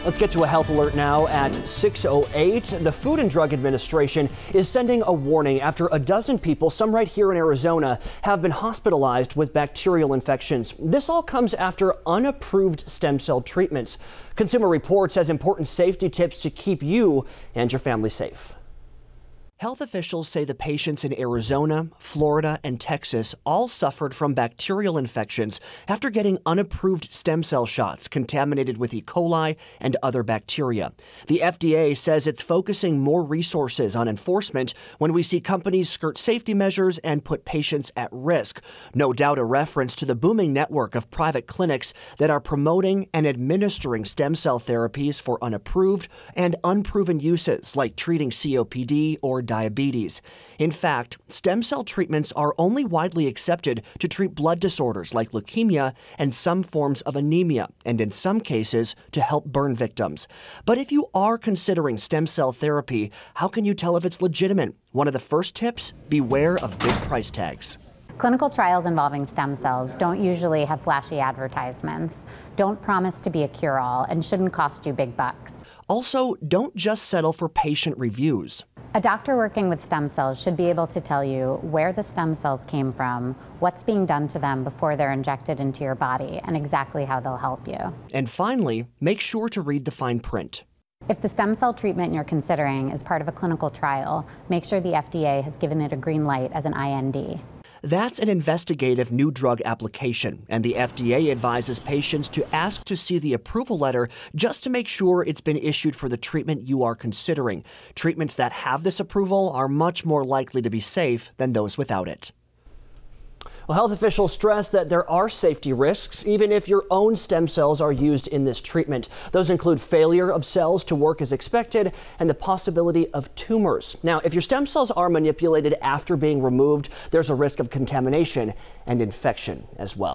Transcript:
Let's get to a health alert now at 6:08. The Food and Drug Administration is sending a warning after a dozen people, some right here in Arizona, have been hospitalized with bacterial infections. This all comes after unapproved stem cell treatments. Consumer Reports has important safety tips to keep you and your family safe. Health officials say the patients in Arizona, Florida, and Texas all suffered from bacterial infections after getting unapproved stem cell shots contaminated with E. coli and other bacteria. The FDA says it's focusing more resources on enforcement when we see companies skirt safety measures and put patients at risk. No doubt a reference to the booming network of private clinics that are promoting and administering stem cell therapies for unapproved and unproven uses like treating COPD or diabetes. In fact, stem cell treatments are only widely accepted to treat blood disorders like leukemia and some forms of anemia, and in some cases to help burn victims. But if you are considering stem cell therapy, how can you tell if it's legitimate? One of the first tips: beware of big price tags. Clinical trials involving stem cells don't usually have flashy advertisements, don't promise to be a cure-all, and shouldn't cost you big bucks. Also, don't just settle for patient reviews. A doctor working with stem cells should be able to tell you where the stem cells came from, what's being done to them before they're injected into your body, and exactly how they'll help you. And finally, make sure to read the fine print. If the stem cell treatment you're considering is part of a clinical trial, make sure the FDA has given it a green light as an IND. That's an investigative new drug application, and the FDA advises patients to ask to see the approval letter just to make sure it's been issued for the treatment you are considering. Treatments that have this approval are much more likely to be safe than those without it. Well, health officials stress that there are safety risks, even if your own stem cells are used in this treatment. Those include failure of cells to work as expected and the possibility of tumors. Now, if your stem cells are manipulated after being removed, there's a risk of contamination and infection as well.